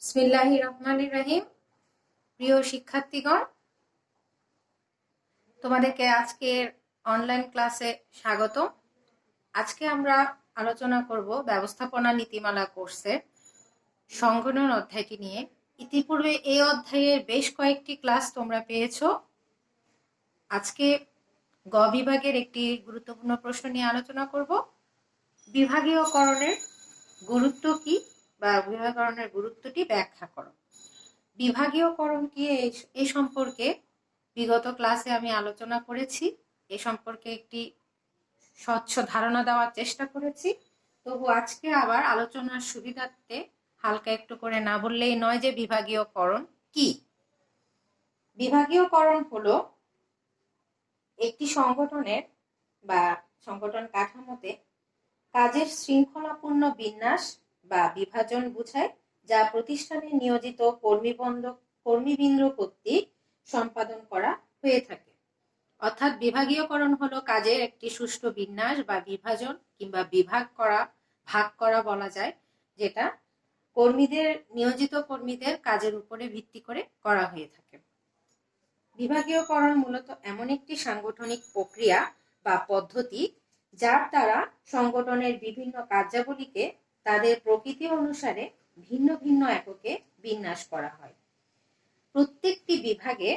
বিসমিল্লাহির রহমানির রহিম। প্রিয় শিক্ষার্থীগণ, তোমাদেরকে আজকের অনলাইন ক্লাসে স্বাগত। আজকে আমরা আলোচনা করব ব্যবস্থাপনা নীতিমালা কোর্সের সংগঠন অধ্যায়টি নিয়ে। ইতিপূর্বে এই অধ্যায়ের বেশ কয়েকটি ক্লাস তোমরা পেয়েছো। আজকে গ বিভাগের একটি গুরুত্বপূর্ণ প্রশ্ন নিয়ে আলোচনা করব। বিভাগীয়করণের গুরুত্ব কি বা বিভাগীয়করণের গুরুত্বটি ব্যাখ্যা করো। বিভাগীয়করণ কি এই সম্পর্কে বিগত ক্লাসে আমি আলোচনা করেছি। এ সম্পর্কে একটি স্বচ্ছ ধারণা দেওয়ার চেষ্টা করেছি। তবু আজকে আবার আলোচনার সুবিধার্থে হালকা একটু করে না বললেই নয় যে বিভাগীয়করণ কি। বিভাগীয়করণ হলো একটি সংগঠনের বা সংগঠন কাঠামোতে কাজের শৃঙ্খলাপূর্ণ বিন্যাস বা বিভাজন বোঝায়, যা প্রতিষ্ঠানে নিয়োজিত কর্মীবৃন্দ কর্তৃক সম্পাদন করা হয়ে থাকে। অর্থাৎ বিভাগীয়করণ হলো কাজের একটি সুষ্ঠু বিন্যাস বা বিভাজন কিংবা ভাগ করা বলা যায়, যেটা নিয়োজিত কর্মীদের কাজের উপরে ভিত্তি করে করা হয়ে থাকে। বিভাগীয়করণ মূলত এমন একটি সাংগঠনিক প্রক্রিয়া বা পদ্ধতি যার দ্বারা সংগঠনের বিভিন্ন কার্যাবলীকে তাদের প্রকৃতি অনুসারে ভিন্ন ভিন্ন এককে বিন্যাস করা হয়। প্রত্যেকটি বিভাগে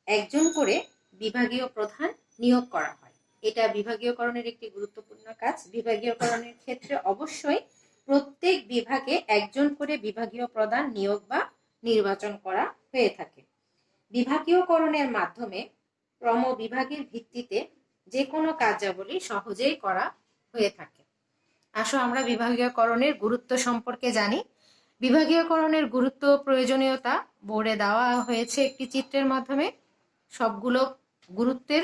একজন করে বিভাগীয় প্রধান নিয়োগ করা হয়। এটা বিভাগীয়করণের একটি গুরুত্বপূর্ণ কাজ। বিভাগীয়করণের ক্ষেত্রে অবশ্যই প্রত্যেক বিভাগে একজন করে বিভাগীয় প্রধান নিয়োগ বা নির্বাচন করা হয়ে থাকে। বিভাগীয়করণের মাধ্যমে ক্রমবিভাগের ভিত্তিতে যে কোনো কার্যাবলী সহজেই করা হয়ে থাকে। আসো আমরা বিভাগীয়করণের গুরুত্ব সম্পর্কে জানি। বিভাগীয়করণের গুরুত্ব প্রয়োজনীয়তা বোর্ডে দেওয়া হয়েছে একটি চিত্রের মাধ্যমে। সবগুলো গুরুত্বের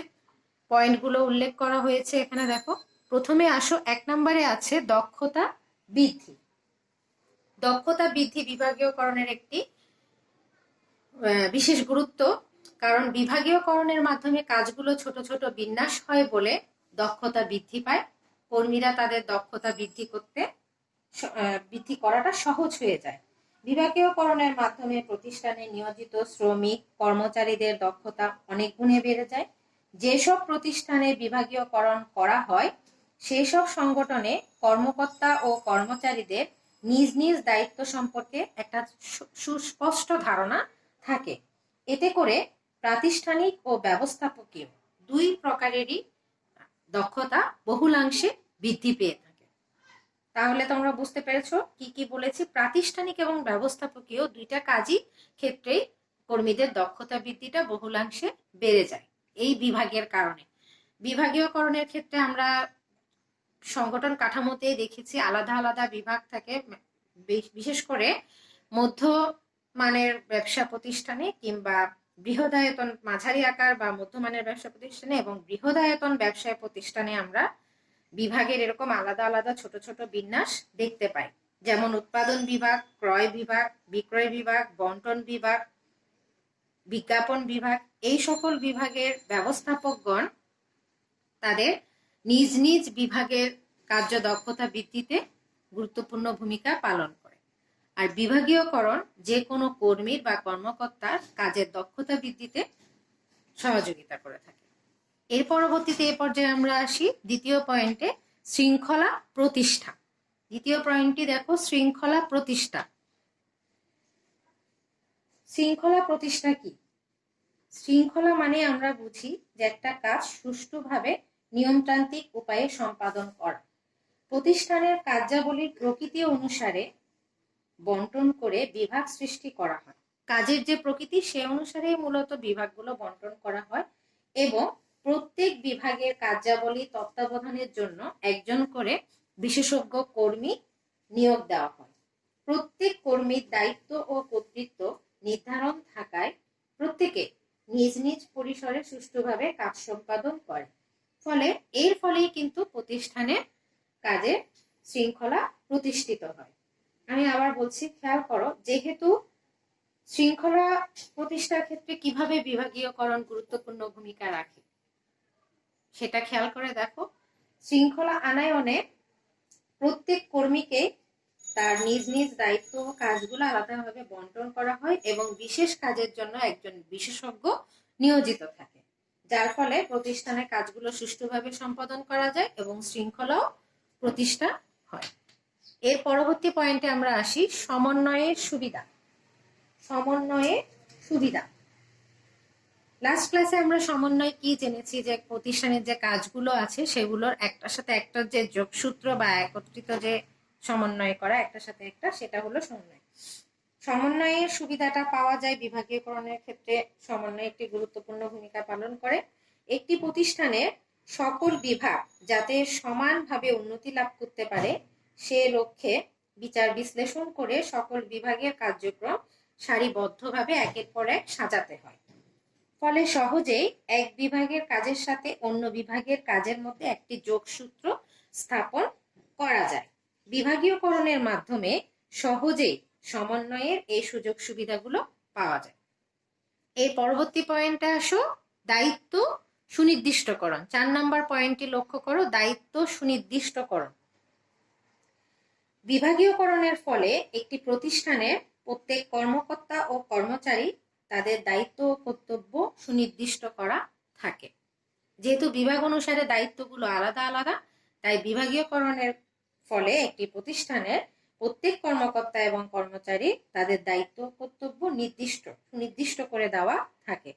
পয়েন্টগুলো উল্লেখ করা হয়েছে এখানে দেখো। প্রথমে আসো 1 নম্বরে আছে দক্ষতা বৃদ্ধি। দক্ষতা বৃদ্ধি বিভাগীয়করণের একটি বিশেষ গুরুত্ব, কারণ বিভাগীয়করণের মাধ্যমে কাজগুলো ছোট ছোট বিন্যাস হয় বলে দক্ষতা বৃদ্ধি পায়। কর্মীরা তাদের দক্ষতা বৃদ্ধি করাটা সহজ হয়ে যায়। বিভাগীয়করণের মাধ্যমে প্রতিষ্ঠানে নিয়োজিত শ্রমিক কর্মচারীদের দক্ষতা অনেক গুণে বেড়ে যায়। যেসব প্রতিষ্ঠানে বিভাগীয়করণ করা হয় সেই সব সংগঠনে কর্মকর্তা ও কর্মচারীদের নিজ নিজ দায়িত্ব সম্পর্কে একটা সুস্পষ্ট ধারণা থাকে। এতে করে প্রাতিষ্ঠানিক ও ব্যবস্থাপকীয় দুই প্রকারেরই দক্ষতা বহুলাংশে বৃদ্ধি পেয়ে থাকে। তাহলে তোমরা বুঝতে পেরেছো কি কি বলেছি। প্রাতিষ্ঠানিক এবং ব্যবস্থাপকীয় দুইটা কাজই ক্ষেত্রেই কর্মীদের দক্ষতা বৃদ্ধিটা বহুলাংশে বেড়ে যায় এই বিভাগের কারণে। বিভাগীয়করণের ক্ষেত্রে আমরা সংগঠন কাঠামোতে দেখেছি আলাদা আলাদা বিভাগ থাকে। বিশেষ করে মধ্যমানের ব্যবসা প্রতিষ্ঠানে কিংবা বৃহদায়তন মাঝারি আকার বা মধ্যমানের ব্যবসা প্রতিষ্ঠানে এবং বৃহদায়তন ব্যবসায় প্রতিষ্ঠানে আমরা বিভাগের এরকম আলাদা আলাদা ছোট ছোট বিন্যাস দেখতে পাই। যেমন উৎপাদন বিভাগ, ক্রয় বিভাগ, বিক্রয় বিভাগ, বন্টন বিভাগ, বিজ্ঞাপন বিভাগ। এই সকল বিভাগের ব্যবস্থাপকগণ তাদের নিজ নিজ বিভাগের কার্য দক্ষতা বৃদ্ধিতে গুরুত্বপূর্ণ ভূমিকা পালন করে। আর বিভাগীয়করণ যে কোনো কর্মীর বা কর্মকর্তার কাজের দক্ষতা বৃদ্ধিতে সহযোগিতা করে থাকে। এর পরবর্তীতে এ পর্যায়ে আমরা আসি দ্বিতীয় পয়েন্টে, শৃঙ্খলা প্রতিষ্ঠা। দ্বিতীয় পয়েন্টটি দেখো, শৃঙ্খলা প্রতিষ্ঠা। শৃঙ্খলা প্রতিষ্ঠা কি? শৃঙ্খলা মানে আমরা বুঝি যে একটা কাজ সুষ্ঠুভাবে নিয়মতান্ত্রিক উপায়ে সম্পাদন করা। প্রতিষ্ঠানের কার্যাবলীর প্রকৃতি অনুসারে বন্টন করে বিভাগ সৃষ্টি করা হয়। কাজের যে প্রকৃতি সে অনুসারে মূলত বিভাগগুলো বন্টন করা হয় এবং প্রত্যেক বিভাগের কার্যাবলী তত্ত্বাবধানের জন্য একজন করে বিশেষজ্ঞ কর্মী নিয়োগ দেওয়া হয়। প্রত্যেক কর্মীর দায়িত্ব ও কর্তৃত্ব নির্ধারণ থাকায় প্রত্যেকে নিজ নিজ পরিসরে সুষ্ঠুভাবে কাজ সম্পাদন করে। এর ফলেই কিন্তু প্রতিষ্ঠানের কাজের শৃঙ্খলা প্রতিষ্ঠিত হয়। আমি আবার বলছি, খেয়াল করো, যেহেতু শৃঙ্খলা প্রতিষ্ঠার ক্ষেত্রে কিভাবে বিভাগীয়করণ গুরুত্বপূর্ণ ভূমিকা রাখে সেটা খেয়াল করে দেখো। শৃঙ্খলা আনয়নে প্রত্যেক কর্মীকে তার নিজ নিজ দায়িত্ব ও কাজগুলো আলাদাভাবে বন্টন করা হয় এবং বিশেষ কাজের জন্য একজন বিশেষজ্ঞ নিয়োজিত থাকে, যার ফলে প্রতিষ্ঠানের কাজগুলো সুষ্ঠুভাবে সম্পাদন করা যায় এবং শৃঙ্খলাও প্রতিষ্ঠা হয়। এর পরবর্তী পয়েন্টে আমরা আসি সমন্বয়ের সুবিধা। সমন্বয়ের সুবিধা। লাস্ট ক্লাসে আমরা সমন্বয় কি জেনেছি, যে প্রতিষ্ঠানের যে কাজগুলো আছে সেগুলোর একটার সাথে একটা যে যোগসূত্র বা একত্রিত যে সমন্বয় করা একটার সাথে একটা, সেটা হলো সমন্বয়। সমন্বয়ের সুবিধাটা পাওয়া যায় বিভাগীয়করণের ক্ষেত্রে। সমন্বয় একটি গুরুত্বপূর্ণ ভূমিকা পালন করে। একটি প্রতিষ্ঠানের সকল বিভাগ যাতে সমানভাবে উন্নতি লাভ করতে পারে সে লক্ষ্যে বিচার বিশ্লেষণ করে সকল বিভাগের কার্যক্রম সারিবদ্ধভাবে একের পর এক সাজাতে হয়। ফলে সহজেই এক বিভাগের কাজের সাথে অন্য বিভাগের কাজের মধ্যে একটি যোগসূত্র স্থাপন করা যায়। বিভাগীয়করণের মাধ্যমে সহজেই সমন্বয়ের এই সুযোগ সুবিধাগুলো পাওয়া যায়। এর পরবর্তী পয়েন্টে আসো দায়িত্ব সুনির্দিষ্টকরণ। 4 নম্বর পয়েন্টটি লক্ষ্য করো, দায়িত্ব সুনির্দিষ্টকরণ। বিভাগীয়করণের ফলে একটি প্রতিষ্ঠানের প্রত্যেক কর্মকর্তা ও কর্মচারী তাদের দায়িত্ব ও কর্তব্য সুনির্দিষ্ট করা থাকে। যেহেতু বিভাগ অনুসারে দায়িত্বগুলো আলাদা আলাদা, তাই বিভাগীয়করণের ফলে একটি প্রতিষ্ঠানের প্রত্যেক কর্মকর্তা এবং কর্মচারী তাদের দায়িত্ব ও কর্তব্য সুনির্দিষ্ট করে দেওয়া থাকে।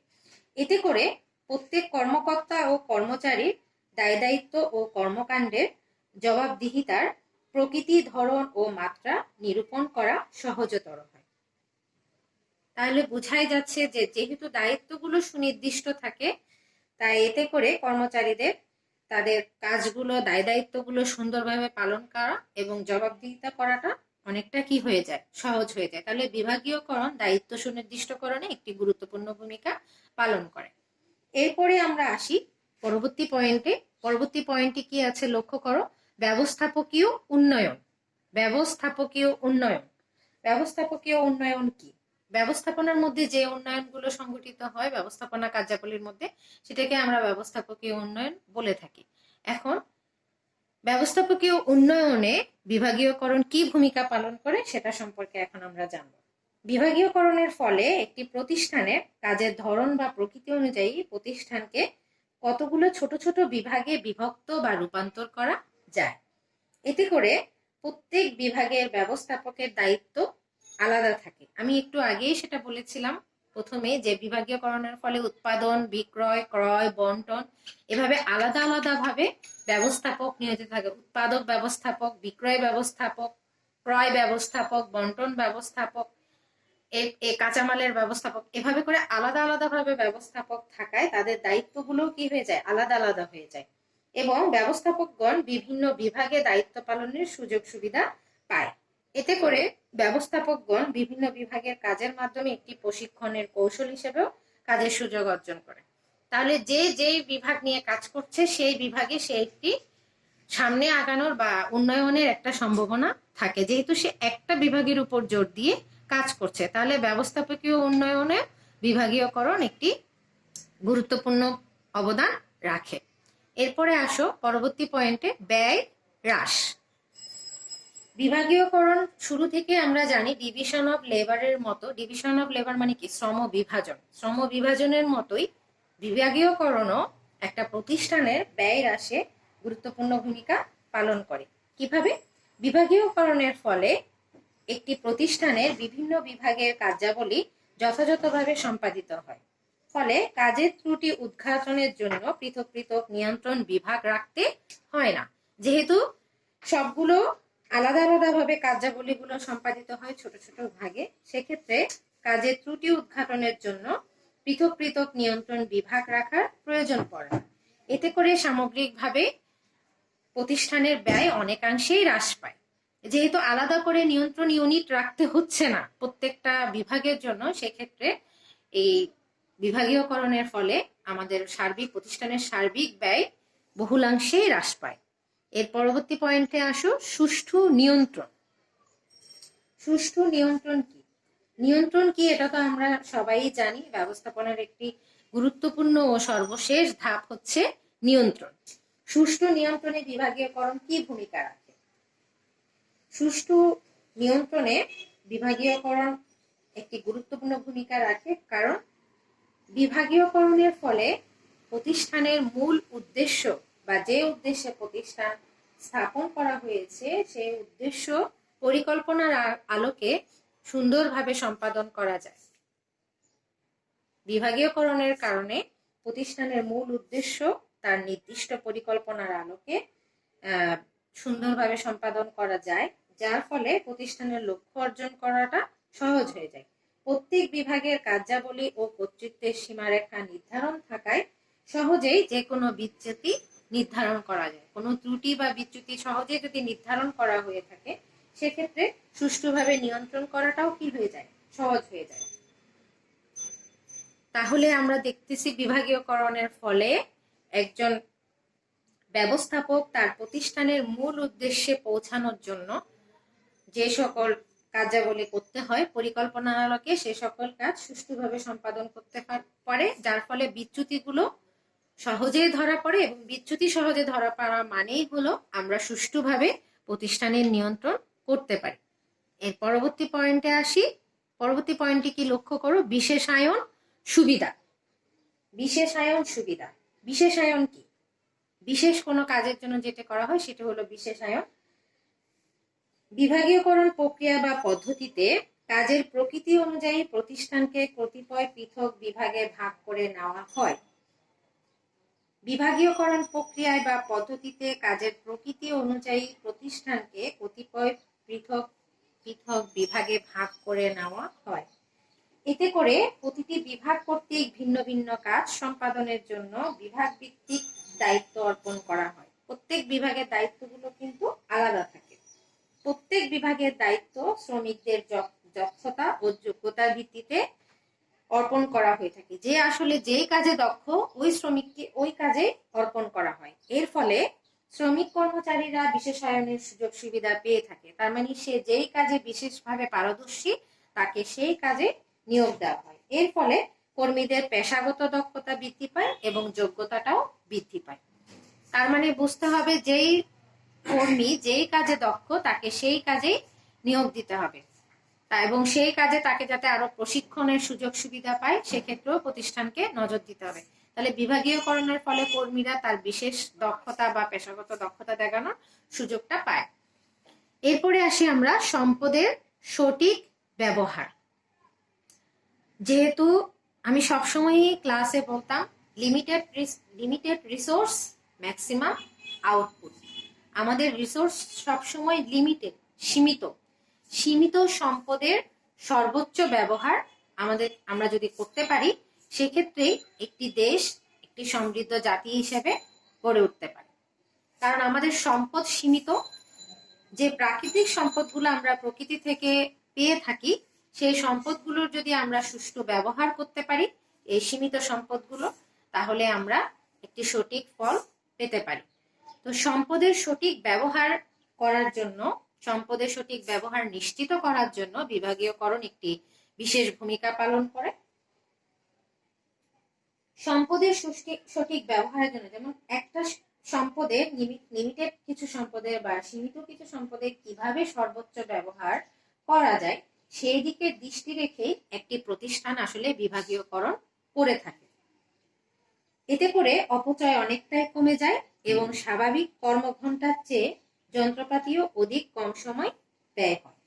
এতে করে প্রত্যেক কর্মকর্তা ও কর্মচারীর দায় দায়িত্ব ও কর্মকাণ্ডের জবাবদিহিতার প্রকৃতি, ধরন ও মাত্রা নিরূপণ করা সহজতর হয়। তাহলে বোঝাই যাচ্ছে যে যেহেতু দায়িত্বগুলো সুনির্দিষ্ট থাকে, তাই এতে করে কর্মচারীদের তাদের কাজগুলো, দায় দায়িত্বগুলো সুন্দরভাবে পালন করা এবং জবাবদিহিতা করাটা অনেকটা কি হয়ে যায়, সহজ হয়ে যায়। তাহলে বিভাগীয়করণ দায়িত্ব সুনির্দিষ্টকরণে একটি গুরুত্বপূর্ণ ভূমিকা পালন করে। এরপরে আমরা আসি পরবর্তী পয়েন্টে। পরবর্তী পয়েন্টে কি আছে লক্ষ্য করো, ব্যবস্থাপকীয় উন্নয়ন। ব্যবস্থাপকীয় উন্নয়ন। ব্যবস্থাপকীয় উন্নয়ন কি? ব্যবস্থাপনার মধ্যে যে উন্নয়নগুলো সংঘটিত হয় ব্যবস্থাপনা কার্যাবলীর মধ্যে, সেটাকে আমরা ব্যবস্থাপকীয় উন্নয়ন বলে থাকি। এখন ব্যবস্থাপকীয় উন্নয়নে বিভাগীয়করণ কি ভূমিকা পালন করে সেটা সম্পর্কে এখন আমরা জানব। বিভাগীয়করণের ফলে একটি প্রতিষ্ঠানের কাজের ধরন বা প্রকৃতি অনুযায়ী প্রতিষ্ঠানকে কতগুলো ছোট ছোট বিভাগে বিভক্ত বা রূপান্তর করা যায়। এতে করে প্রত্যেক বিভাগের ব্যবস্থাপকের দায়িত্ব আলাদা থাকে। আমি একটু আগেই সেটা বলেছিলাম প্রথমে, যে বিভাগীয়করণের ফলে উৎপাদন, বিক্রয়, ক্রয়, বন্টন এভাবে আলাদা আলাদা ভাবে ব্যবস্থাপক নিয়োজিত থাকে। উৎপাদক ব্যবস্থাপক, বিক্রয় ব্যবস্থাপক, ক্রয় ব্যবস্থাপক, বন্টন ব্যবস্থাপক, কাঁচামালের ব্যবস্থাপক, এভাবে করে আলাদা আলাদা ভাবে ব্যবস্থাপক থাকায় তাদের দায়িত্বগুলো কি হয়ে যায়, আলাদা আলাদা হয়ে যায় এবং ব্যবস্থাপকগণ বিভিন্ন বিভাগে দায়িত্ব পালনের সুযোগ সুবিধা পায়। এতে করে ব্যবস্থাপকগণ বিভিন্ন বিভাগের কাজের মাধ্যমে একটি প্রশিক্ষণের কৌশল হিসেবেও কাজের সুযোগ অর্জন করে। তাহলে যে যেই বিভাগ নিয়ে কাজ করছে সেই বিভাগে সে একটি সামনে আগানোর বা উন্নয়নের একটা সম্ভাবনা থাকে, যেহেতু সে একটা বিভাগের উপর জোর দিয়ে কাজ করছে। তাহলে ব্যবস্থাপকীয় উন্নয়নে বিভাগীয়করণ একটি গুরুত্বপূর্ণ অবদান রাখে। এরপরে আসো পরবর্তী পয়েন্টে, ব্যয় হ্রাস। বিভাগীয়করণ শুরু থেকে আমরা জানি ডিভিশন অফ লেবারের মতো, ডিভিশন অফ লেবার মানে কি, শ্রম বিভাজন। শ্রম বিভাজনের মতোই বিভাগীয়করণও একটা প্রতিষ্ঠানের ব্যয় হ্রাসে গুরুত্বপূর্ণ ভূমিকা পালন করে। কিভাবে? বিভাগীয়করণের ফলে একটি প্রতিষ্ঠানের বিভিন্ন বিভাগের কার্যাবলী যথাযথভাবে সম্পাদিত হয়। ফলে কাজের ত্রুটি উদ্ঘাটনের জন্য পৃথক পৃথক নিয়ন্ত্রণ বিভাগ রাখতে হয় না। যেহেতু সবগুলো আলাদা আলাদা ভাবে কার্যাবলীগুলো সম্পাদিত হয় ছোট ছোট ভাগে, সেক্ষেত্রে কাজের ত্রুটি উদ্ঘাটনের জন্য পৃথক পৃথক নিয়ন্ত্রণ বিভাগ রাখার প্রয়োজন পড়ে। এতে করে সামগ্রিকভাবে প্রতিষ্ঠানের ব্যয় অনেকাংশেই হ্রাস পায়। যেহেতু আলাদা করে নিয়ন্ত্রণ ইউনিট রাখতে হচ্ছে না প্রত্যেকটা বিভাগের জন্য, সেক্ষেত্রে এই বিভাগীয়করণের ফলে আমাদের প্রতিষ্ঠানের সার্বিক ব্যয় বহুলাংশেই হ্রাস পায়। এর পরবর্তী পয়েন্টে আসো, সুষ্ঠু নিয়ন্ত্রণ। সুষ্ঠু নিয়ন্ত্রণ কি? নিয়ন্ত্রণ কি এটা তো আমরা সবাই জানি। ব্যবস্থাপনার একটি গুরুত্বপূর্ণ ও সর্বশেষ ধাপ হচ্ছে নিয়ন্ত্রণ। সুষ্ঠু নিয়ন্ত্রণে বিভাগীয়করণ কি ভূমিকা রাখে? সুষ্ঠু নিয়ন্ত্রণে বিভাগীয়করণ একটি গুরুত্বপূর্ণ ভূমিকা রাখে, কারণ বিভাগীয়করণের ফলে প্রতিষ্ঠানের মূল উদ্দেশ্য বা যে উদ্দেশ্যে প্রতিষ্ঠান স্থাপন করা হয়েছে সেই উদ্দেশ্য পরিকল্পনার আলোকে সুন্দরভাবে সম্পাদন করা যায়। বিভাগীয়করণের কারণে প্রতিষ্ঠানের মূল উদ্দেশ্য তার নির্দিষ্ট পরিকল্পনার আলোকে সুন্দরভাবে সম্পাদন করা যায়, যার ফলে প্রতিষ্ঠানের লক্ষ্য অর্জন করাটা সহজ হয়ে যায়। প্রত্যেক বিভাগের কার্যাবলী ও কর্তৃত্বের সীমারেখা নির্ধারণ থাকায় সহজেই যে কোনো বিচ্যুতি নির্ধারণ করা যায়। কোনো ত্রুটি বা বিচ্যুতি সহজে যদি নির্ধারণ করা হয়ে থাকে, সেক্ষেত্রে সুষ্ঠুভাবে নিয়ন্ত্রণ করাটাও কি হয়ে যায়, সহজ হয়ে যায়। তাহলে আমরা দেখতেছি বিভাগীয়করণের ফলে একজন ব্যবস্থাপক তার প্রতিষ্ঠানের মূল উদ্দেশ্যে পৌঁছানোর জন্য যে সকল কার্যাবলী করতে হয় পরিকল্পনার আলোকে সে সকল কাজ সুষ্ঠুভাবে সম্পাদন করতে পারে, যার ফলে বিচ্যুতিগুলো সহজেই ধরা পড়ে, এবং বিচ্যুতি সহজে ধরা পড়া মানেই হলো আমরা সুষ্ঠুভাবে প্রতিষ্ঠানের নিয়ন্ত্রণ করতে পারি। এর পরবর্তী পয়েন্টে আসি। পরবর্তী পয়েন্টটি কি লক্ষ্য করো, বিশেষায়ন সুবিধা। বিশেষায়ন সুবিধা, বিশেষায়ন কি? বিশেষ কোনো কাজের জন্য যেটা করা হয় সেটা হলো বিশেষায়ন। বিভাগীয়করণ প্রক্রিয়া বা পদ্ধতিতে কাজের প্রকৃতি অনুযায়ী প্রতিষ্ঠানকে কতিপয় পৃথক বিভাগে ভাগ করে নেওয়া হয়। বিভাগীয়করণ প্রক্রিয়ায় বা পদ্ধতিতে কাজের প্রকৃতি অনুযায়ী প্রতিষ্ঠানকে কতিপয় পৃথক পৃথক বিভাগে ভাগ করে নেওয়া হয়। এতে করে প্রতিটি বিভাগ কর্তৃক ভিন্ন ভিন্ন কাজ সম্পাদনের জন্য বিভাগ ভিত্তিক দায়িত্ব অর্পণ করা হয়। প্রত্যেক বিভাগের দায়িত্বগুলো কিন্তু আলাদা থাকে। প্রত্যেক বিভাগের দায়িত্ব শ্রমিকদের দক্ষতা ও যোগ্যতার ভিত্তিতে অর্পণ করা হয়ে থাকে। যে আসলে যেই কাজে দক্ষ ওই শ্রমিককে ওই কাজে অর্পণ করা হয়। এর ফলে শ্রমিক কর্মচারীরা বিশেষায়নের সুযোগ সুবিধা পেয়ে থাকে। তার মানে সে যেই কাজে বিশেষভাবে পারদর্শী তাকে সেই কাজে নিয়োগ দেওয়া হয়। এর ফলে কর্মীদের পেশাগত দক্ষতা বৃদ্ধি পায় এবং যোগ্যতাটাও বৃদ্ধি পায়। তার মানে বুঝতে হবে যেই কর্মী যেই কাজে দক্ষ তাকে সেই কাজেই নিয়োগ দিতে হবে, এবং সেই কাজে তাকে যাতে আরো প্রশিক্ষণের সুযোগ সুবিধা পায় সেক্ষেত্রেও প্রতিষ্ঠানকে নজর দিতে হবে। তাহলে বিভাগীয়করণের ফলে কর্মীরা তার বিশেষ দক্ষতা বা পেশাগত দক্ষতা দেখানোর সুযোগটা পায়। এরপরে আসি আমরা সম্পদের সঠিক ব্যবহার। যেহেতু আমি সবসময়ই ক্লাসে বলতাম লিমিটেড রিসোর্স ম্যাক্সিমাম আউটপুট। আমাদের রিসোর্স সবসময় লিমিটেড, সীমিত সম্পদের সর্বোচ্চ ব্যবহার আমরা যদি করতে পারি সেক্ষেত্রে একটি দেশ একটি সমৃদ্ধ জাতি হিসেবে গড়ে উঠতে পারে। কারণ আমাদের সম্পদ সীমিত। যে প্রাকৃতিক সম্পদগুলো আমরা প্রকৃতি থেকে পেয়ে থাকি সেই সম্পদগুলোর যদি আমরা সুষ্ঠু ব্যবহার করতে পারি এই সীমিত সম্পদগুলো, তাহলে আমরা একটি সঠিক ফল পেতে পারি। তো সম্পদের সঠিক ব্যবহার করার জন্য, সম্পদের সঠিক ব্যবহার নিশ্চিত করার জন্য বিভাগীয়করণ একটি বিশেষ ভূমিকা পালন করে। সম্পদের সঠিক ব্যবহারের জন্য, যেমন একটা সম্পদের লিমিটেড কিছু সম্পদের বা সীমিত কিছু সম্পদের কিভাবে সর্বোচ্চ ব্যবহার করা যায় সেই দিকে দৃষ্টি রেখেই একটি প্রতিষ্ঠান আসলে বিভাগীয়করণ করে থাকে। এতে করে অপচয় অনেকটাই কমে যায় এবং স্বাভাবিক কর্মঘণ্টার চেয়ে যন্ত্রপাতিও অধিক কম সময় ব্যয় হয়।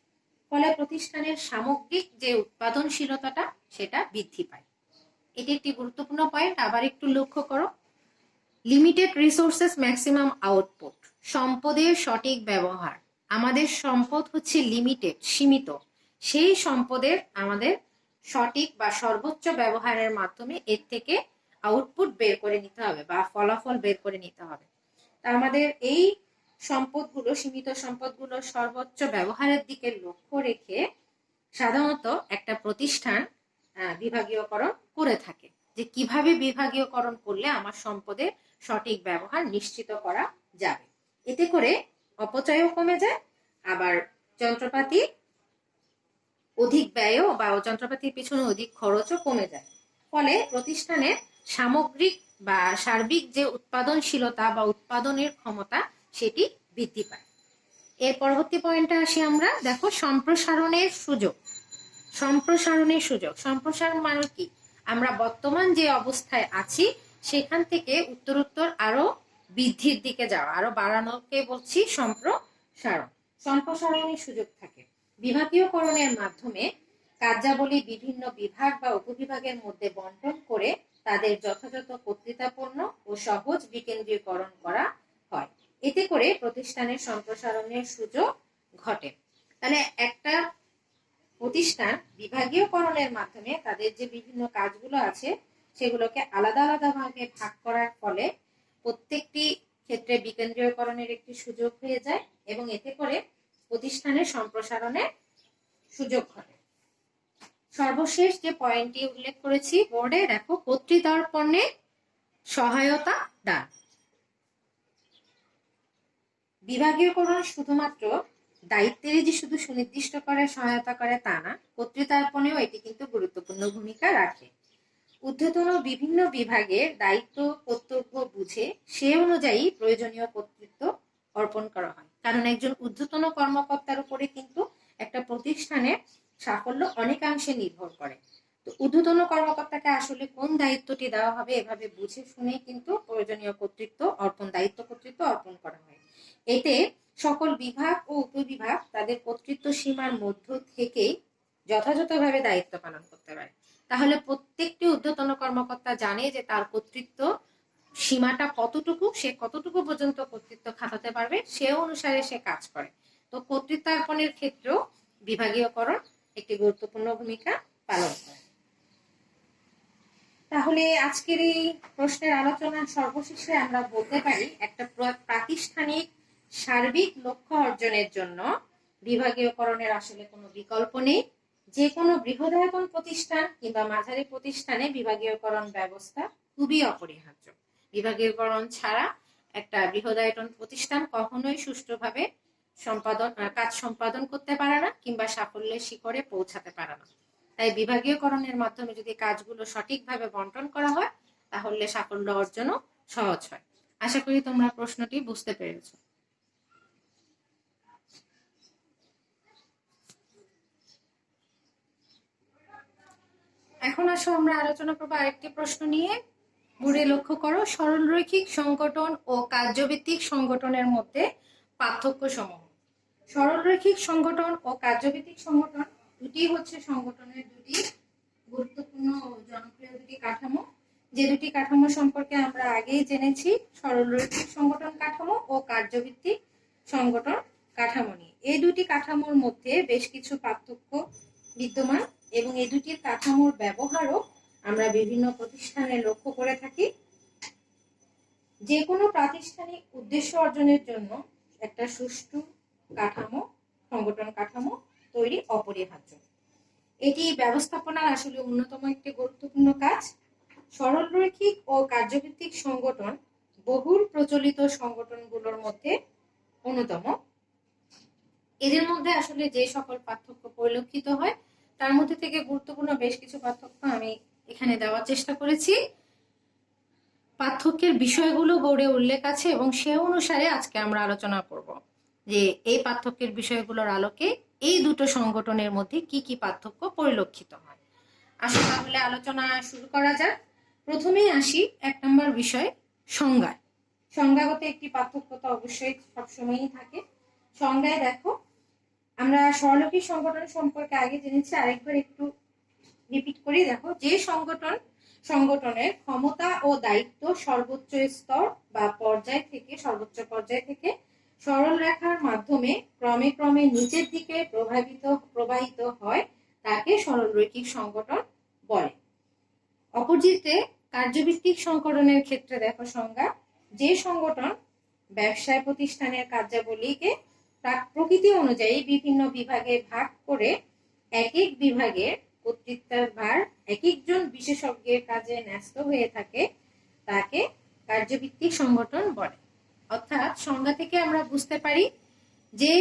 ফলে প্রতিষ্ঠানের সামগ্রিক যে উৎপাদনশীলতাটা সেটা বৃদ্ধি পায়। এটি একটি গুরুত্বপূর্ণ পয়েন্ট। আবার একটু লক্ষ্য করো, লিমিটেড রিসোর্সেস ম্যাক্সিমাম আউটপুট। সম্পদের সঠিক ব্যবহার। আমাদের সম্পদ হচ্ছে লিমিটেড, সীমিত। সেই সম্পদের আমাদের সঠিক বা সর্বোচ্চ ব্যবহারের মাধ্যমে এর থেকে আউটপুট বের করে নিতে হবে বা ফলাফল বের করে নিতে হবে। তা আমাদের এই সম্পদগুলো, সীমিত সম্পদগুলো সর্বোচ্চ ব্যবহারের দিকে লক্ষ্য রেখে সাধারণত একটা প্রতিষ্ঠান বিভাগীয়করণ করে থাকে, যে কিভাবে বিভাগীয়করণ করলে আমার সম্পদের সঠিক ব্যবহার নিশ্চিত করা যাবে। এতে করে অপচয়ও কমে যায়, আবার যন্ত্রপাতি অধিক ব্যয়ও বা যন্ত্রপাতির পিছনে অধিক খরচও কমে যায়। ফলে প্রতিষ্ঠানের সামগ্রিক বা সার্বিক যে উৎপাদনশীলতা বা উৎপাদনের ক্ষমতা সেটি বৃদ্ধি পায়। এর পরবর্তী পয়েন্টে আসি আমরা। দেখো, সম্প্রসারণের সুযোগ। সম্প্রসারণ মানে কি? আমরা বর্তমান যে অবস্থায় আছি সেখান থেকে উত্তরোত্তর আরো বৃদ্ধির দিকে যাওয়া, আরো বাড়ানোকে বলছি সম্প্রসারণ। সম্প্রসারণের সুযোগ থাকে। বিভাগীয়করণের মাধ্যমে কার্যাবলী বিভিন্ন বিভাগ বা উপবিভাগের মধ্যে বন্টন করে তাদের যথাযথ কর্তৃত্বপূর্ণ ও সহজ বিকেন্দ্রীকরণ করা হয়। এতে করে প্রতিষ্ঠানের সম্প্রসারণের সুযোগ ঘটে। তাহলে একটা প্রতিষ্ঠান বিভাগীয়করণের মাধ্যমে তাদের যে বিভিন্ন কাজগুলো আছে সেগুলোকে আলাদা আলাদা ভাগে ভাগ করার ফলে প্রত্যেকটি ক্ষেত্রে বিকেন্দ্রীকরণের একটি সুযোগ হয়ে যায় এবং এতে করে প্রতিষ্ঠানের সম্প্রসারণের সুযোগ ঘটে। সর্বশেষ যে পয়েন্টটি উল্লেখ করেছি বোর্ডে, দেখো, কর্তৃত্বার্পণে সহায়তা দান। বিভাগীয়করণ শুধুমাত্র দায়িত্বের যে শুধু সুনির্দিষ্ট করে সহায়তা করে তা না, কর্তৃত্বার্পণেও এটি কিন্তু গুরুত্বপূর্ণ ভূমিকা রাখে। ঊর্ধ্বতন বিভিন্ন বিভাগের দায়িত্ব কর্তব্য বুঝে সে অনুযায়ী প্রয়োজনীয় কর্তৃত্ব অর্পণ করা হয়। কারণ একজন ঊর্ধ্বতন কর্মকর্তার উপরে কিন্তু একটা প্রতিষ্ঠানের সাফল্য অনেকাংশে নির্ভর করে। তো ঊর্ধ্বতন কর্মকর্তাকে আসলে কোন দায়িত্বটি দেওয়া হবে এভাবে বুঝে শুনে কিন্তু প্রয়োজনীয় কর্তৃত্ব অর্পণ, দায়িত্ব কর্তৃত্ব অর্পণ করা হয়। এতে সকল বিভাগ ও উপবিভাগ তাদের কর্তৃত্ব সীমার মধ্য থেকেই যথাযথভাবে দায়িত্ব পালন করতে পারে। তাহলে প্রত্যেকটি ঊর্ধ্বতন কর্মকর্তা জানে যে তার কর্তৃত্ব সীমাটা কতটুকু, সে কতটুকু পর্যন্ত কর্তৃত্ব খাটাতে পারবে, সে অনুসারে সে কাজ করে। তো কর্তৃত্বার্পণের ক্ষেত্রেও বিভাগীয়করণ একটি গুরুত্বপূর্ণ ভূমিকা পালন করে। তাহলে আজকের এই প্রশ্নের আলোচনার সর্বশেষে আমরা বলতে পারি একটা প্রাতিষ্ঠানিক সার্বিক লক্ষ্য অর্জনের জন্য বিভাগীয়করণের আসলে কোনো বিকল্প নেই। যে কোনো বৃহদায়তন প্রতিষ্ঠান কিংবা মাঝারি প্রতিষ্ঠানে বিভাগীয়করণ ব্যবস্থা খুবই অপরিহার্য। বিভাগীয়করণ ছাড়া একটা বৃহদায়তন প্রতিষ্ঠান কখনোই সুষ্ঠুভাবে কাজ সম্পাদন করতে পারে না কিংবা সাফল্যের শিখরে পৌঁছাতে পারে না। তাই বিভাগীয়করণের মাধ্যমে যদি কাজগুলো সঠিকভাবে বন্টন করা হয় তাহলে সাফল্য অর্জনও সহজ হয়। আশা করি তোমরা প্রশ্নটি বুঝতে পেরেছো। এখন আসো আমরা আলোচনা করবো আরেকটি প্রশ্ন নিয়ে। বোর্ডে লক্ষ্য করো, সরলরৈখিক সংগঠন ও কার্যভিত্তিক সংগঠনের মধ্যে পার্থক্য সমূহ। সরলরৈখিক সংগঠন ও কার্যভিত্তিক সংগঠন দুটি হচ্ছে সংগঠনের দুটি গুরুত্বপূর্ণ ও জনপ্রিয় দুটি কাঠামো। যে দুটি কাঠামো সম্পর্কে আমরা আগেই জেনেছি, সরলরৈখিক সংগঠন কাঠামো ও কার্যভিত্তিক সংগঠন কাঠামো নিয়ে। এই দুটি কাঠামোর মধ্যে বেশ কিছু পার্থক্য বিদ্যমান এবং এই দুটির কাঠামোর ব্যবহারও আমরা বিভিন্ন প্রতিষ্ঠানে লক্ষ্য করে থাকি। যে কোনো প্রাতিষ্ঠানিক উদ্দেশ্য অর্জনের জন্য একটা সুষ্ঠু কাঠামো, সংগঠন কাঠামো তৈরি অপরিহার্য। এটি ব্যবস্থাপনার আসলে অন্যতম একটি গুরুত্বপূর্ণ কাজ। সরলরৈখিক ও কার্যভিত্তিক সংগঠন বহুল প্রচলিত সংগঠনগুলোর মধ্যে অন্যতম। এদের মধ্যে আসলে যে সকল পার্থক্য পরিলক্ষিত হয় তার মধ্যে থেকে গুরুত্বপূর্ণ বেশ কিছু পার্থক্য আমি এখানে দেওয়ার চেষ্টা করেছি। পার্থক্যের বিষয়গুলো বোর্ডে উল্লেখ আছে এবং সে অনুসারে আজকে আমরা আলোচনা করব যে এই পার্থক্যের বিষয়গুলোর আলোকে এই দুটো সংগঠনের মধ্যে কি কি পার্থক্য পরিলক্ষিত হয়। আসলে তাহলে আলোচনা শুরু করা যাক। প্রথমেই আসি 1 নম্বর বিষয়, সংজ্ঞায়। সংজ্ঞাগত একটি পার্থক্য তো অবশ্যই সবসময়ই থাকে। সংজ্ঞায় দেখো, আমরা সরলরৈখিক সংগঠন সম্পর্কে আগে জেনেছি, আরেকবার একটু রিপিট করি। দেখো, যে সংগঠনের ক্ষমতা ও দায়িত্ব সর্বোচ্চ স্তর বা পর্যায় থেকে, সর্বোচ্চ পর্যায় থেকে সরল রেখার মাধ্যমে ক্রমে ক্রমে নিচের দিকে প্রবাহিত হয় তাকে সরলরৈখিক সংগঠন বলে। অপরদিকে কার্যভিত্তিক সংগঠনের ক্ষেত্রে দেখো সংজ্ঞা, যে সংগঠন ব্যবসায় প্রতিষ্ঠানের কার্যাবলীকে প্রকৃতি অনুযায়ী বিভিন্ন বিভাগে ভাগ করে এক এক বিভাগের কর্তৃত্বের ভার এক একজন বিশেষজ্ঞের কাজে ন্যস্ত হয়ে থাকে তাকে কার্যভিত্তিক সংগঠন বলে। অর্থাৎ সংজ্ঞা থেকে আমরা বুঝতে পারি যে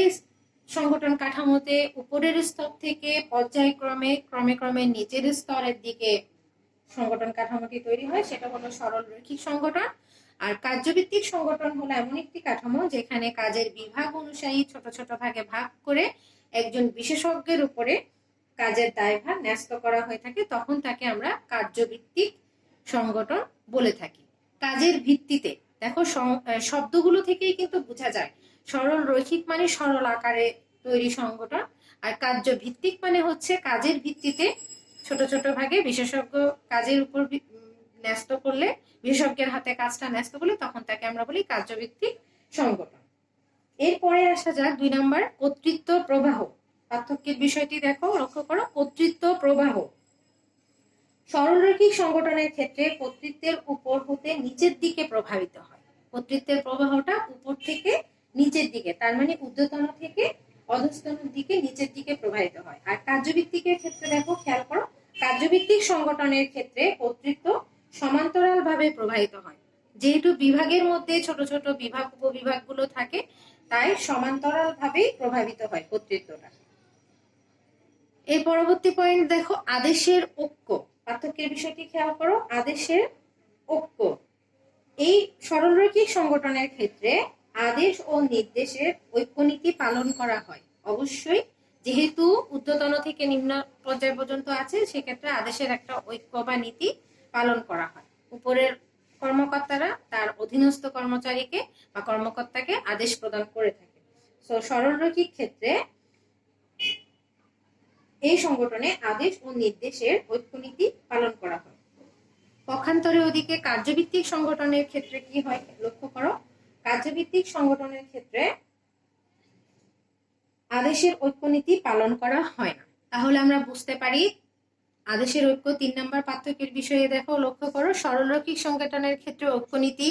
সংগঠন কাঠামোতে উপরের স্তর থেকে পর্যায়ক্রমে ক্রমে ক্রমে নিচের স্তরের দিকে সংগঠন কাঠামোটি তৈরি হয় সেটা হলো সরলরৈখিক সংগঠন। আর কার্যভিত্তিক সংগঠন হলো এমন একটি কাঠামো যেখানে কাজের বিভাগ অনুযায়ী ছোট ছোট ভাগে ভাগ করে একজন বিশেষজ্ঞের উপরে কাজের দায়ভার ন্যস্ত করা হয়ে থাকে, তখন তাকে আমরা কার্যভিত্তিক সংগঠন বলে থাকি। কাজের ভিত্তিতে দেখো শব্দগুলো থেকেই কিন্তু বোঝা যায় সরল রৈখিক মানে সরল আকারে তৈরি সংগঠন, আর কার্য ভিত্তিক মানে হচ্ছে কাজের ভিত্তিতে ছোট ছোট ভাগে বিশেষজ্ঞ কাজের উপর ন্যস্ত করলে, বিশেষজ্ঞের হাতে কাজটা ন্যস্ত করলে তখন তাকে আমরা বলি কার্যভিত্তিক সংগঠন। এরপরে আসা যাক 2 নম্বর, কর্তৃত্ব প্রবাহ। পার্থক্যের বিষয়টি দেখো, লক্ষ্য করো। কর্তৃত্ব প্রবাহ সরলরৈখিক সংগঠনের ক্ষেত্রে কর্তৃত্বের উপর হতে নিচের দিকে প্রভাবিত হয়। কর্তৃত্বের প্রবাহটা উপর থেকে নিচের দিকে, তার মানে ঊর্ধ্বতন থেকে অধস্তনের দিকে নিচের দিকে প্রবাহিত হয়। আর কার্যভিত্তিকের ক্ষেত্রে দেখো, খেয়াল করো, কার্যভিত্তিক সংগঠনের ক্ষেত্রে কর্তৃত্ব সমান্তরাল ভাবে প্রবাহিত হয়। যেহেতু বিভাগের মধ্যে ছোট ছোট বিভাগ উপবিভাগগুলো থাকে, তাই সমান্তরাল ভাবেই প্রভাবিত হয় কর্তৃত্বটা। এর পরবর্তী পয়েন্ট দেখো, আদেশের ঐক্য। পার্থক্যের বিষয়টি খেয়াল করো, আদেশের ঐক্য। এই সরলরৈখিক সংগঠনের ক্ষেত্রে আদেশ ও নির্দেশের ঐক্যনীতি পালন করা হয়। অবশ্যই যেহেতু ঊর্ধ্বতন থেকে নিম্ন পর্যায় পর্যন্ত আছে, সেক্ষেত্রে আদেশের একটা ঐক্য বা নীতি পালন করা হয়। উপরের কর্মকর্তারা তার অধীনস্থ কর্মচারীকে বা কর্মকর্তাকে আদেশ প্রদান করে থাকে। তো সরলরৈখিক ক্ষেত্রে এই সংগঠনে আদেশ ও নির্দেশের ঐক্যনীতি পালন করা হয়। পক্ষান্তরে ওদিকে কার্যভিত্তিক সংগঠনের ক্ষেত্রে কি হয়, লক্ষ্য করো। কার্যভিত্তিক সংগঠনের ক্ষেত্রে আদেশের ঐক্যনীতি পালন করা হয় না। তাহলে আমরা বুঝতে পারি আদেশের ঐক্য 3 নম্বর পার্থক্যের বিষয়ে দেখো, লক্ষ্য করো। সরলরৈখিক সংগঠনের ক্ষেত্রে ঐক্যনীতি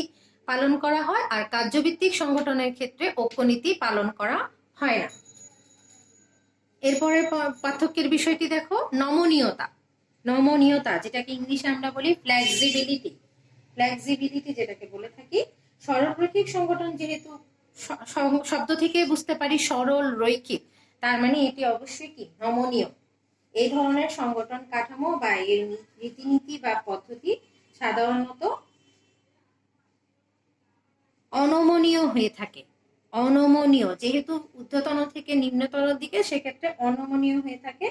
পালন করা হয়, আর কার্যভিত্তিক সংগঠনের ক্ষেত্রে ঐক্যনীতি পালন করা হয় না। এরপরে পার্থক্যের বিষয়টি দেখো, নমনীয়তা। নমনীয়তা যেটাকে ইংলিশে আমরা বলি ফ্লেক্সিবিলিটি, ফ্লেক্সিবিলিটি যেটাকে বলে থাকি। সরলরৈখিক সংগঠন যেহেতু শব্দ থেকে বুঝতে পারি সরল রৈখিক, তার মানে এটি অবশ্যই কি নমনীয়। এই ধরনের সংগঠন কাঠামো বা এর রীতিনীতি বা পদ্ধতি সাধারণত অনমনীয় হয়ে থাকে। অনমনীয়, যেহেতু ঊর্ধ্বতন থেকে নিম্নতর দিকে, সেক্ষেত্রে অনমনীয় হয়ে থাকে।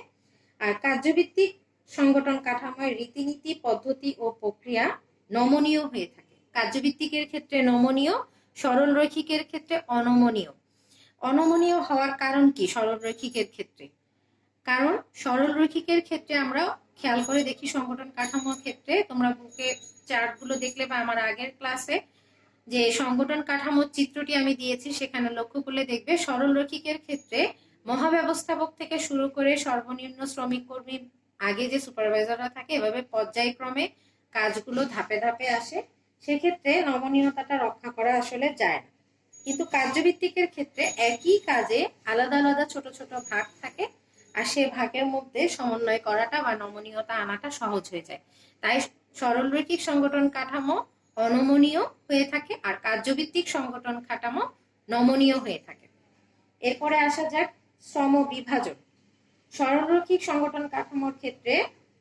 আর কার্যভিত্তিক সংগঠন কাঠামোর রীতিনীতি পদ্ধতি ও প্রক্রিয়া নমনীয় হয়ে থাকে। কার্যভিত্তিকের ক্ষেত্রে নমনীয়, সরল রৈখিকের ক্ষেত্রে অনমনীয়। অনমনীয় হওয়ার কারণ কি সরল রৈখিকের ক্ষেত্রে? কারণ সরল রৈখিকের ক্ষেত্রে আমরা খেয়াল করে দেখি সংগঠন কাঠামোর ক্ষেত্রে, তোমরা বুকে চার্টগুলো দেখলে বা আমার আগের ক্লাসে যে সংগঠন কাঠামোর চিত্রটি আমি দিয়েছি, সেখানে লক্ষ্য করলে দেখবে সরল রৈখিকের ক্ষেত্রে মহাব্যবস্থাপক থেকে শুরু করে সর্বনিম্ন শ্রমিক কর্মী, আগে যে সুপারভাইজাররা থাকে, এভাবে পর্যায়ক্রমে কাজগুলো ধাপে ধাপে আসে। সেক্ষেত্রে নমনীয়তাটা রক্ষা করা আসলে যায় না। কিন্তু কার্যভিত্তিকের ক্ষেত্রে একই কাজে আলাদা আলাদা ছোট ছোট ভাগ থাকে, আর সে ভাগের মধ্যে সমন্বয় করাটা বা নমনীয়তা আনাটা সহজ হয়ে যায়। তাই সরলরৈখিক সংগঠন কাঠামো অনমনীয় হয়ে থাকে, আর কার্যভিত্তিক সংগঠন কাঠামো নমনীয় হয়ে থাকে। এরপরে আসা যাক শ্রম বিভাজন। সরলরৈখিক সংগঠন কাঠামোর ক্ষেত্রে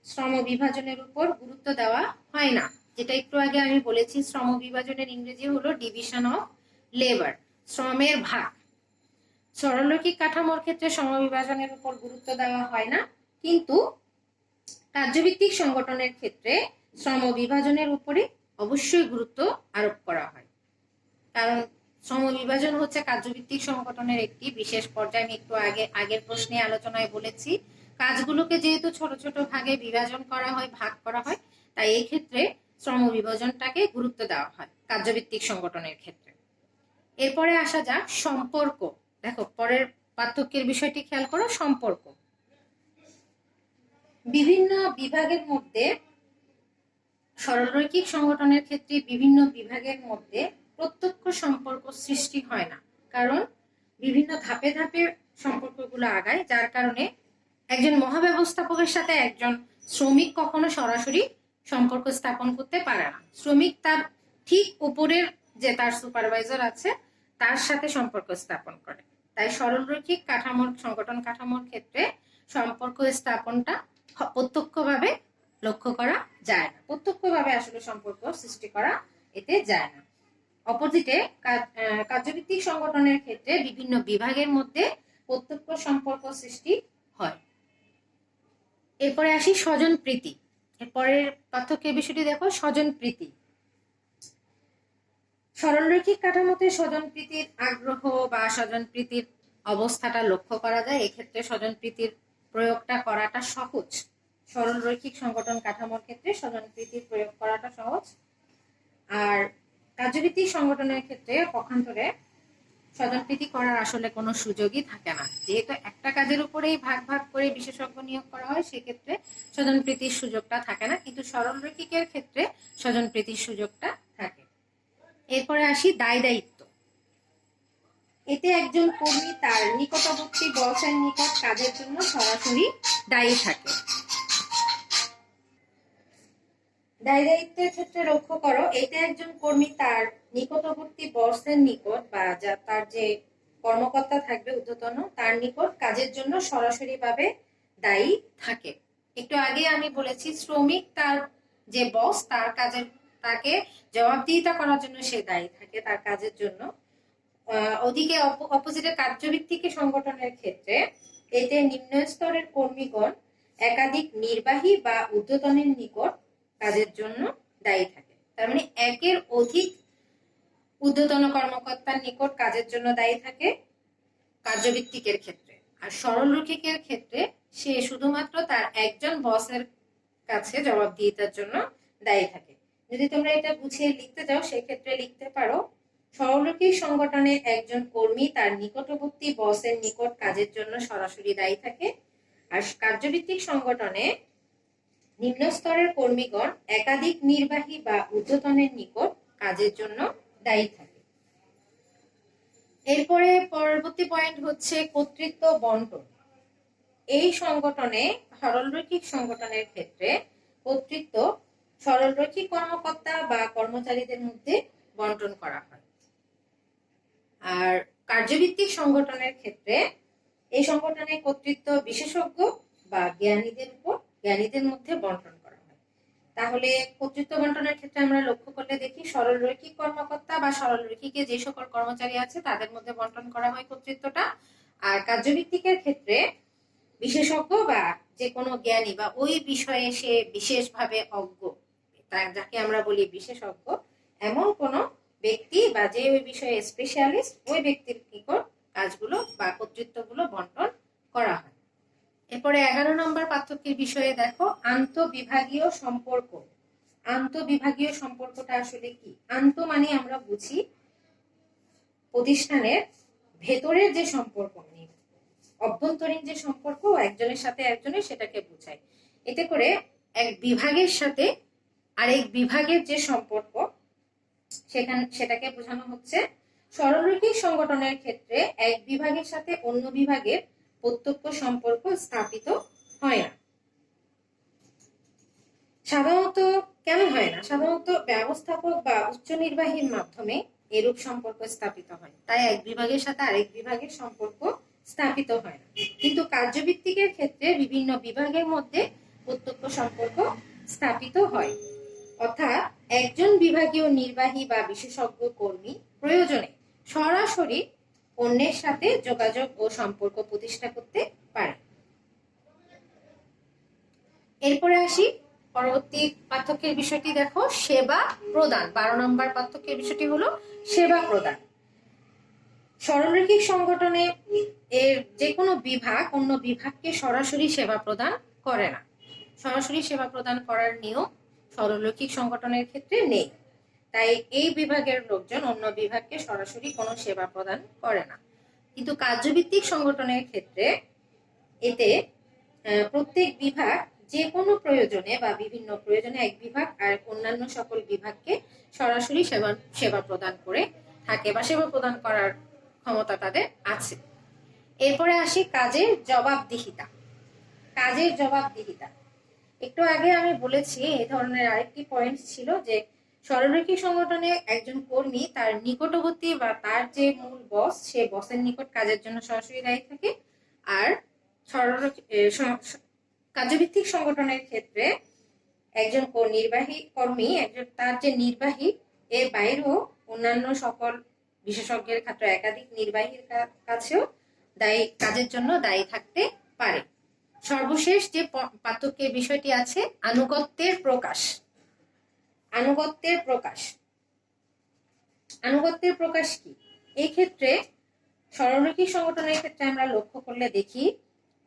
শ্রম বিভাজনের উপর গুরুত্ব দেওয়া হয় না। যেটা একটু আগে আমি বলেছি, শ্রম বিভাজনের ইংরেজি হলো ডিভিশন অফ লেবার, শ্রমের ভাগ। সরলরৈখিক কাঠামোর ক্ষেত্রে শ্রম বিভাজনের উপর গুরুত্ব দেওয়া হয় না, কিন্তু কার্যভিত্তিক সংগঠনের ক্ষেত্রে শ্রম বিভাজনের উপরে অবশ্যই গুরুত্ব আরোপ করা হয়। কারণ শ্রম বিভাজন হচ্ছে কার্যভিত্তিক সংগঠনের একটি বিশেষ পর্যায়। আমি একটু আগের প্রশ্নে আলোচনায় বলেছি, কাজগুলোকে যেহেতু ছোট ছোট ভাগে বিভাজন করা হয়, ভাগ করা হয়, তাই এই ক্ষেত্রে শ্রম বিভাজনটাকে গুরুত্ব দেওয়া হয় কার্যভিত্তিক সংগঠনের ক্ষেত্রে। এরপরে আসা যাক সম্পর্ক। দেখো পরের পার্থক্যের বিষয়টি খেয়াল করো, সম্পর্ক। বিভিন্ন বিভাগের মধ্যে সরলরৈখিক সংগঠনের ক্ষেত্রে বিভিন্ন বিভাগের মধ্যে প্রত্যক্ষ সম্পর্ক সৃষ্টি হয় না, কারণ বিভিন্ন ধাপে ধাপে সম্পর্কগুলো আগায়, যার কারণে একজন মহাব্যবস্থাপকের সাথে একজন শ্রমিক কখনো সরাসরি সম্পর্ক স্থাপন করতে পারে না। শ্রমিক তার ঠিক উপরের যে তার সুপারভাইজার আছে, তার সাথে সম্পর্ক স্থাপন করে। তাই সরলরৈখিক কাঠামোর সংগঠন কাঠামোর ক্ষেত্রে সম্পর্ক স্থাপনটা প্রত্যক্ষভাবে লক্ষ্য করা যায় না, প্রত্যক্ষভাবে আসলে সম্পর্ক সৃষ্টি করা এতে যায় না। অপোজিটে কার্যভিত্তিক সংগঠনের ক্ষেত্রে বিভিন্ন বিভাগের মধ্যে প্রত্যক্ষ সম্পর্ক সৃষ্টি হয়। এরপরে আসি স্বজন প্রীতি। এরপরের পার্থক্যের বিষয়টি দেখো, স্বজন প্রীতি। সরলরৈখিক কাঠামোতে স্বজন প্রীতির আগ্রহ বা স্বজন প্রীতির অবস্থাটা লক্ষ্য করা যায়। এক্ষেত্রে স্বজন প্রীতির প্রয়োগটা করাটা সহজ। সরলরৈখিক সংগঠন কাঠামোর ক্ষেত্রে স্বজন প্রীতির প্রয়োগ করাটা সহজ। আর কার্যভিত্তিক সংগঠনের ক্ষেত্রে পক্ষান্তরে স্বজন প্রীতি করার আসলে কোনো সুযোগই থাকে না। যেহেতু একটা কাজের উপরেই ভাগ ভাগ করে বিশেষজ্ঞ নিয়োগ করা হয়, সেক্ষেত্রে স্বজন প্রীতির সুযোগটা থাকে না, কিন্তু সরলরৈখিকের ক্ষেত্রে স্বজন প্রীতির সুযোগটা থাকে। এরপরে আসি দায় দায়িত্ব। এতে একজন কর্মী তার নিকটবর্তী বসের নিকট কাজের জন্য সরাসরি দায়ী থাকে। দায় দায়িত্বের ক্ষেত্রে লক্ষ্য করো, এতে একজন কর্মী তার নিকটবর্তী বসের নিকট বা তার যে কর্মকর্তা থাকবে ঊর্ধ্বতন, তার নিকট কাজের জন্য সরাসরি ভাবে দায়ী থাকে। একটু আগে আমি বলেছি শ্রমিক তার যে বস তার কাজের তাকে জবাবদিহিতা করার জন্য সে দায়ী থাকে তার কাজের জন্য। ওদিকে অপোজিটে কার্যভিত্তিক সংগঠনের ক্ষেত্রে এতে নিম্ন স্তরের কর্মীগণ একাধিক নির্বাহী বা ঊর্ধ্বতনের নিকট কাজের জন্য দায়ী থাকে। তার মানে একের অধিক ঊর্ধ্বতন কর্মকর্তার নিকট কাজের জন্য দায়ী থাকে কার্যভিত্তিকের ক্ষেত্রে। আর সরলরৈখিকের ক্ষেত্রে সে শুধুমাত্র তার একজন বসের কাছে জবাবদিহিতার জন্য দায়ী থাকে। যদি তোমরা এটা বুঝিয়ে লিখতে যাও সেক্ষেত্রে লিখতে পারো, সরলরৈখিক সংগঠনে একজন কর্মী তার নিকটবর্তী বসের নিকট কাজের জন্য সরাসরি দায়ী থাকে, আর কার্যভিত্তিক সংগঠনে নিম্ন স্তরের কর্মীগণ একাধিক নির্বাহী বা ঊর্ধ্বতনের নিকট কাজের জন্য দায়ী থাকে। এরপরে পরবর্তী পয়েন্ট হচ্ছে কর্তৃত্ব বন্টন। এই সংগঠনে সরলরৈখিক সংগঠনের ক্ষেত্রে কর্তৃত্ব সরলরৈখিক কর্মকর্তা বা কর্মচারীদের মধ্যে বন্টন করা হয়। আর কার্যভিত্তিক সংগঠনের ক্ষেত্রে এই সংগঠনে কর্তৃত্ব বিশেষজ্ঞ বা জ্ঞানীদের মধ্যে বন্টন করা হয়। তাহলে কর্তৃত্ব বন্টনের ক্ষেত্রে আমরা লক্ষ্য করলে দেখি সরলরৈখিক কর্মকর্তা বা সরলরৈখিকে যে সকল কর্মচারী আছে তাদের মধ্যে বন্টন করা হয় কর্তৃত্বটা। আর কার্যভিত্তিকের ক্ষেত্রে বিশেষজ্ঞ বা যে কোনো জ্ঞানী বা ওই বিষয়ে সে বিশেষভাবে অজ্ঞ, যাকে আমরা বলি বিশেষজ্ঞ, এমন কোনো ব্যক্তি বা যে ওই বিষয়ে স্পেশালিস্ট, ওই ব্যক্তির নিকট কাজগুলো বা কর্তৃত্বগুলো বন্টন করা হয়। এরপরে 11 নম্বর পার্থক্যের বিষয়ে দেখো, আন্তঃবিভাগীয় সম্পর্ক। আন্তঃবিভাগীয় সম্পর্কটা আসলে কি? আন্ত মানে আমরা বুঝি প্রতিষ্ঠানের ভেতরের যে সম্পর্ক, মানে অভ্যন্তরীণ যে সম্পর্ক একজনের সাথে একজনের, সেটাকে বোঝায়। এতে করে এক বিভাগের সাথে আরেক বিভাগের যে সম্পর্ক সেটাকে বোঝানো হচ্ছে। সরলরৈখিক সংগঠনের ক্ষেত্রে এক বিভাগের সাথে অন্য বিভাগের প্রত্যক্ষ সম্পর্ক স্থাপিত হয় না। সাধারণত কেন হয় না? সাধারণত ব্যবস্থাপক বা উচ্চ নির্বাহীর মাধ্যমে এরূপ সম্পর্ক স্থাপিত হয়, তাই এক বিভাগের সাথে আরেক বিভাগের সম্পর্ক স্থাপিত হয় না। কিন্তু কার্যভিত্তিকের ক্ষেত্রে বিভিন্ন বিভাগের মধ্যে প্রত্যক্ষ সম্পর্ক স্থাপিত হয়। অর্থাৎ একজন বিভাগীয় নির্বাহী বা বিশেষজ্ঞ কর্মী প্রয়োজনে সরাসরি অন্যের সাথে যোগাযোগ ও সম্পর্ক প্রতিষ্ঠা করতে পারে। এরপরে আসি পরবর্তী পার্থক্যের বিষয়টি দেখো, সেবা প্রদান। 12 নম্বর পার্থক্যের বিষয়টি হলো সেবা প্রদান। সরলরৈখিক সংগঠনে এর যে কোনো বিভাগ অন্য বিভাগকে সরাসরি সেবা প্রদান করে না। সরাসরি সেবা প্রদান করার নিয়ম সরলরৈখিক সংগঠনের ক্ষেত্রে নেই, তাই এই বিভাগের লোকজন অন্য বিভাগকে সরাসরি কোনো সেবা প্রদান করে না। কিন্তু কার্যভিত্তিক সংগঠনের ক্ষেত্রে এতে প্রত্যেক বিভাগ যে কোনো প্রয়োজনে বা বিভিন্ন প্রয়োজনে এক বিভাগ আর অন্যান্য সকল বিভাগকে সরাসরি সেবা প্রদান করে থাকে বা সেবা প্রদান করার ক্ষমতা তাদের আছে। এরপরে আসি কাজের জবাবদিহিতা। কাজের জবাবদিহিতা একটু আগে আমি বলেছি, এই ধরনের আরেকটি পয়েন্ট ছিল যে সরলরৈখিক সংগঠনে একজন কর্মী তার নিকটবর্তী বা তার যে মূল বস, সে বসের নিকট কাজের জন্য সরাসরি দায়ী থাকে। আর কার্যভিত্তিক সংগঠনের ক্ষেত্রে একজন নির্বাহী কর্মী তার যে নির্বাহী এর বাইরেও অন্যান্য সকল বিশেষজ্ঞের ক্ষেত্রে একাধিক নির্বাহীর কাছেও কাজের জন্য দায়ী থাকতে পারে। সর্বশেষ যে পার্থক্যের বিষয়টি আছে আনুগত্যের প্রকাশ। আনুগত্যের প্রকাশ কি? এই ক্ষেত্রে সরলরৈখিক সংগঠনের ক্ষেত্রে আমরা লক্ষ্য করলে দেখি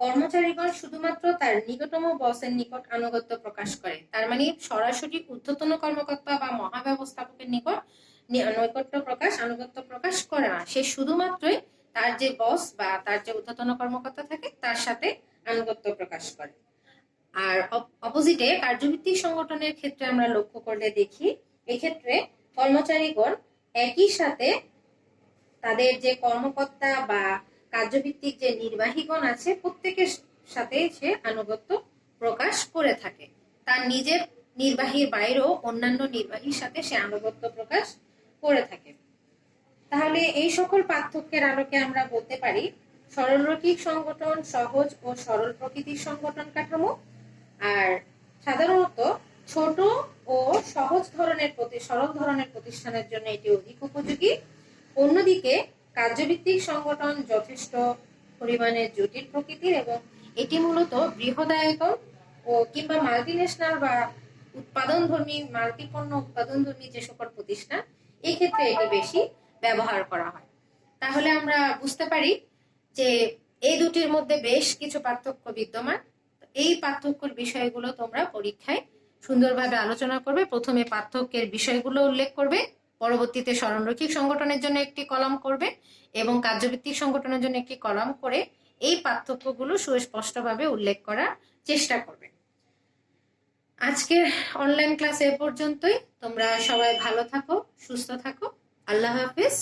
কর্মচারীগণ শুধুমাত্র তার নিকটতম বসের নিকট আনুগত্য প্রকাশ করে। তার মানে সরাসরি ঊর্ধ্বতন কর্মকর্তা বা মহাব্যবস্থাপকের নিকট আনুগত্য প্রকাশ করে না। সে শুধুমাত্রই তার যে বস বা তার যে ঊর্ধ্বতন কর্মকর্তা থাকে তার সাথে আনুগত্য প্রকাশ করে। আর অপোজিটে কার্যভিত্তিক সংগঠনের ক্ষেত্রে আমরা লক্ষ্য করলে দেখি এক্ষেত্রে কর্মচারীগণ একই সাথে তাদের যে কর্মকর্তা বা কার্যভিত্তিক যে নির্বাহীগণ আছে প্রত্যেকের সাথে সে আনুগত্য প্রকাশ করে থাকে। তার নিজের নির্বাহীর বাইরেও অন্যান্য নির্বাহীর সাথে সে আনুগত্য প্রকাশ করে থাকে। তাহলে এই সকল পার্থক্যের আলোকে আমরা বলতে পারি সরলরৈখিক সংগঠন সহজ ও সরল প্রকৃতির সংগঠন কাঠামো, আর সাধারণত ছোট ও সহজ সরল ধরনের প্রতিষ্ঠানের জন্য এটি অধিক উপযোগী। অন্যদিকে কার্যভিত্তিক সংগঠন যথেষ্ট পরিমাণে জটিল প্রকৃতির এবং এটি মূলত বৃহদায়তন ও কিংবা মাল্টিন্যাশনাল বা মাল্টিপণ্য উৎপাদনধর্মী যে সকল প্রতিষ্ঠান এই ক্ষেত্রে এটি বেশি ব্যবহার করা হয়। তাহলে আমরা বুঝতে পারি যে এই দুটির মধ্যে বেশ কিছু পার্থক্য বিদ্যমান। এই পার্থক্যের বিষয়গুলো তোমরা পরীক্ষায় সুন্দরভাবে আলোচনা করবে। প্রথমে পার্থক্যের বিষয়গুলো উল্লেখ করবে, পরবর্তীতে সরলরৈখিক সংগঠনের জন্য একটি কলাম করবে এবং কার্যভিত্তিক সংগঠনের জন্য একটি কলাম করে এই পার্থক্যগুলো সুস্পষ্টভাবে উল্লেখ করার চেষ্টা করবে। আজকের অনলাইন ক্লাস এ পর্যন্তই। তোমরা সবাই ভালো থাকো, সুস্থ থাকো। আল্লাহ হাফেজ।